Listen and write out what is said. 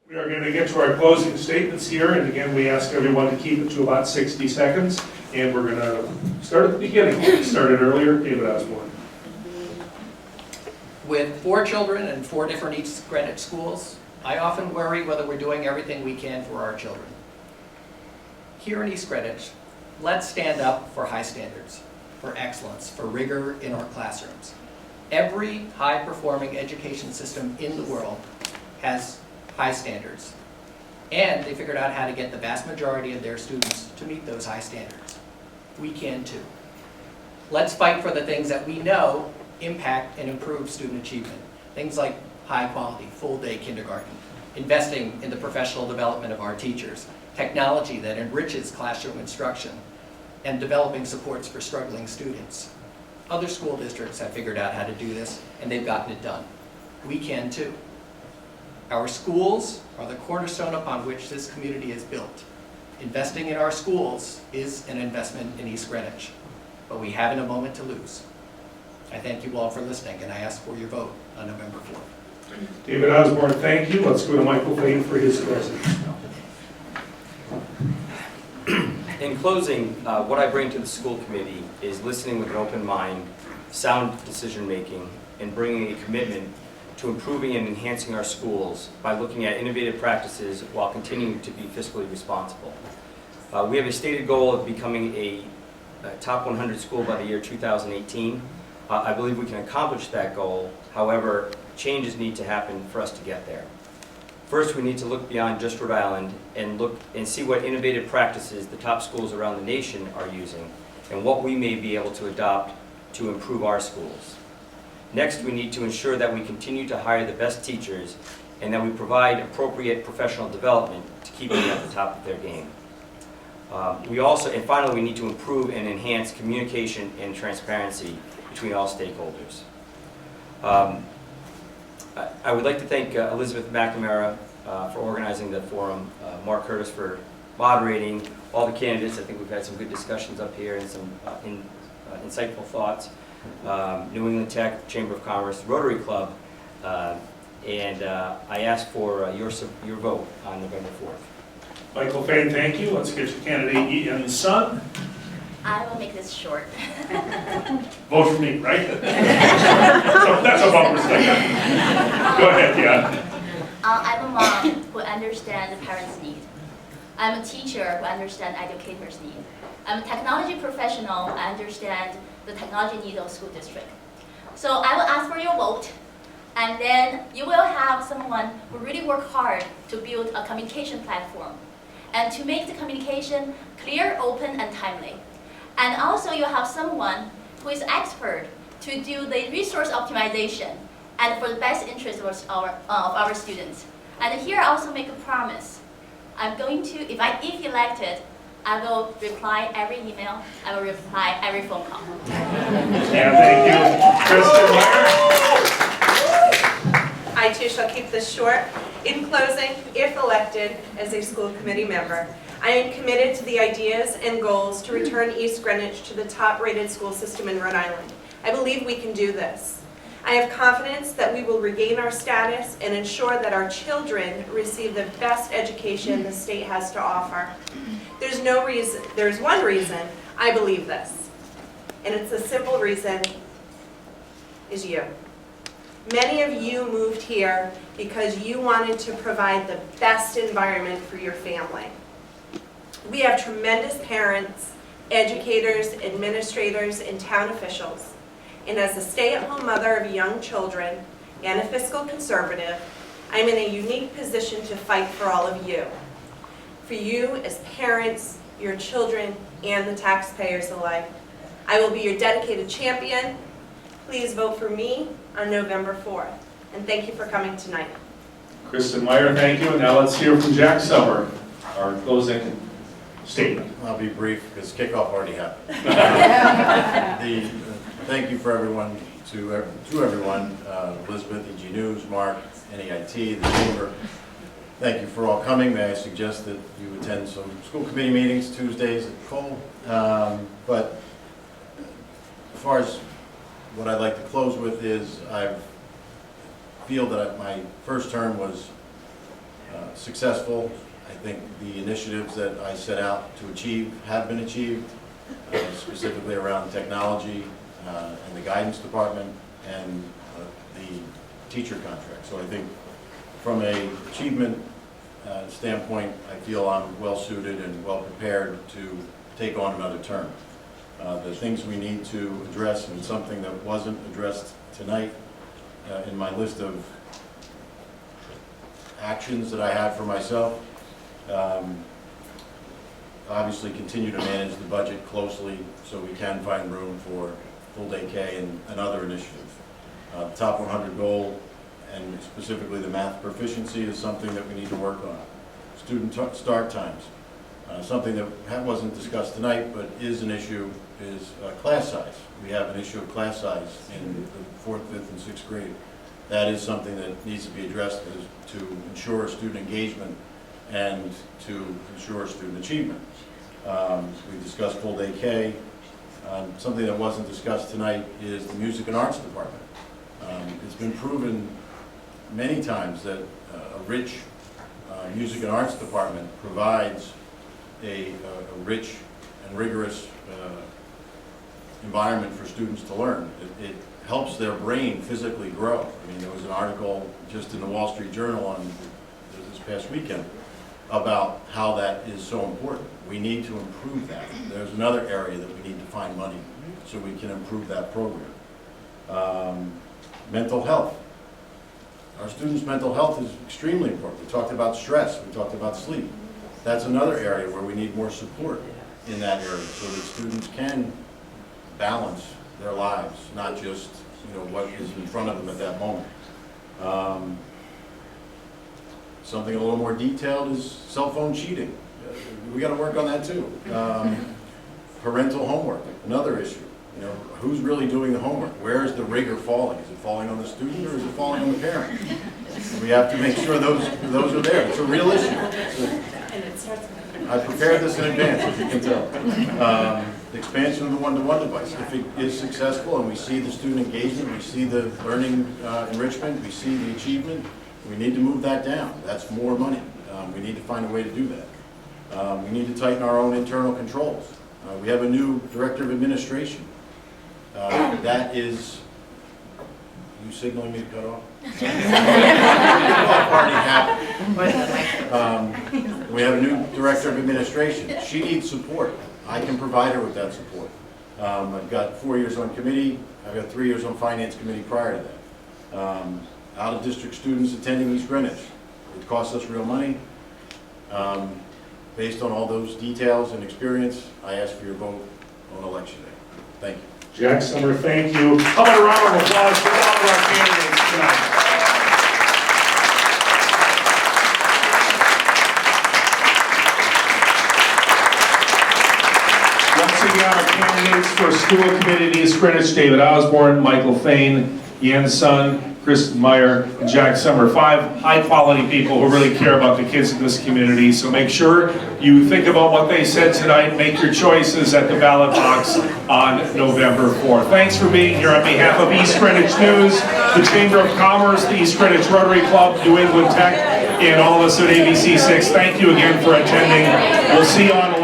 We are going to get to our closing statements here, and again, we ask everyone to keep it to about 60 seconds, and we're going to start at the beginning. We started earlier, David Osborne. With 4 children and 4 different East Greenwich schools, I often worry whether we're doing everything we can for our children. Here in East Greenwich, let's stand up for high standards, for excellence, for rigor in our classrooms. Every high-performing education system in the world has high standards, and they figured out how to get the vast majority of their students to meet those high standards. We can too. Let's fight for the things that we know impact and improve student achievement. Things like high quality, full day kindergarten, investing in the professional development of our teachers, technology that enriches classroom instruction, and developing supports for struggling students. Other school districts have figured out how to do this, and they've gotten it done. We can too. Our schools are the cornerstone upon which this community is built. Investing in our schools is an investment in East Greenwich, but we haven't a moment to lose. I thank you all for listening, and I ask for your vote on November 4th. David Osborne, thank you. Let's go to Michael Fain for his closing. In closing, what I bring to the school committee is listening with an open mind, sound decision making, and bringing a commitment to improving and enhancing our schools by looking at innovative practices while continuing to be fiscally responsible. We have a stated goal of becoming a top 100 school by the year 2018. I believe we can accomplish that goal. However, changes need to happen for us to get there. First, we need to look beyond just Rhode Island and look and see what innovative practices the top schools around the nation are using and what we may be able to adopt to improve our schools. Next, we need to ensure that we continue to hire the best teachers and that we provide appropriate professional development to keep them at the top of their game. Finally, we need to improve and enhance communication and transparency between all stakeholders. I would like to thank Elizabeth McNamara for organizing the forum, Mark Curtis for moderating, all the candidates. I think we've had some good discussions up here and some insightful thoughts. New England Tech, Chamber of Commerce, Rotary Club, and I ask for your vote on November 4th. Michael Fain, thank you. Let's get your candidate, Ian Sun. I will make this short. Vote for me, right? So that's a bumper sticker. Go ahead, yeah. I'm a mom who understands the parents' need. I'm a teacher who understands educators' need. I'm a technology professional. I understand the technology needs of school district. So I will ask for your vote, and then you will have someone who really work hard to build a communication platform and to make the communication clear, open, and timely. And also you have someone who is expert to do the resource optimization and for the best interest of our students. And here I also make a promise. I'm going to, if elected, I will reply every email, I will reply every phone call. Yeah, thank you. Kristen Meyer. I too shall keep this short. In closing, if elected as a school committee member, I am committed to the ideas and goals to return East Greenwich to the top-rated school system in Rhode Island. I believe we can do this. I have confidence that we will regain our status and ensure that our children receive the best education the state has to offer. There's one reason I believe this, and it's a simple reason, is you. Many of you moved here because you wanted to provide the best environment for your family. We have tremendous parents, educators, administrators, and town officials. And as a stay-at-home mother of young children and a fiscal conservative, I'm in a unique position to fight for all of you. For you as parents, your children, and the taxpayers alike. I will be your dedicated champion. Please vote for me on November 4th. And thank you for coming tonight. Kristen Meyer, thank you. And now let's hear from Jack Summer, our closing statement. I'll be brief because kickoff already happened. Thank you for everyone, to everyone, Elizabeth, EG News, Mark, NEIT, the Chamber. Thank you for all coming. May I suggest that you attend some school committee meetings Tuesdays at Cole. But as far as what I'd like to close with is I feel that my first term was successful. I think the initiatives that I set out to achieve have been achieved, specifically around technology and the guidance department and the teacher contract. So I think from a achievement standpoint, I feel I'm well suited and well prepared to take on another term. The things we need to address, and something that wasn't addressed tonight in my list of actions that I have for myself, obviously continue to manage the budget closely so we can find room for full-day K and other initiatives. The top 100 goal, and specifically the math proficiency, is something that we need to work on. Student start times, something that wasn't discussed tonight but is an issue, is class size. We have an issue of class size in the 4th, 5th, and 6th grade. That is something that needs to be addressed to ensure student engagement and to ensure student achievement. We discussed full-day K. Something that wasn't discussed tonight is the music and arts department. It's been proven many times that a rich music and arts department provides a rich and rigorous environment for students to learn. It helps their brain physically grow. I mean, there was an article just in the Wall Street Journal on this past weekend about how that is so important. We need to improve that. There's another area that we need to find money so we can improve that program. Mental health. Our students' mental health is extremely important. We talked about stress, we talked about sleep. That's another area where we need more support in that area so that students can balance their lives, not just what is in front of them at that moment. Something a little more detailed is cell phone cheating. We got to work on that too. Parental homework, another issue. Who's really doing the homework? Where is the rigor falling? Is it falling on the student or is it falling on the parent? We have to make sure those are there. It's a real issue. I prepared this in advance, as you can tell. The expansion of the one-to-one device. If it is successful and we see the student engagement, we see the learning enrichment, we see the achievement, we need to move that down. That's more money. We need to find a way to do that. We need to tighten our own internal controls. We have a new director of administration. That is, you signaling me to cut off? Already happened. We have a new director of administration. She needs support. I can provide her with that support. I've got 4 years on committee. I've got 3 years on finance committee prior to that. Out-of-district students attending East Greenwich. It costs us real money. Based on all those details and experience, I ask for your vote on election day. Thank you. Jack Summer, thank you. How about a round of applause for all of our candidates tonight? Once again, our candidates for school committee in East Greenwich: David Osborne, Michael Fain, Yen Sun, Kristen Meyer, and Jack Summer. 5 high-quality people who really care about the kids in this community. So make sure you think about what they said tonight. Make your choices at the ballot box on November 4th. Thanks for being here on behalf of East Greenwich News, the Chamber of Commerce, the East Greenwich Rotary Club, New England Tech, and all of us at ABC6. Thank you again for attending. We'll see you online.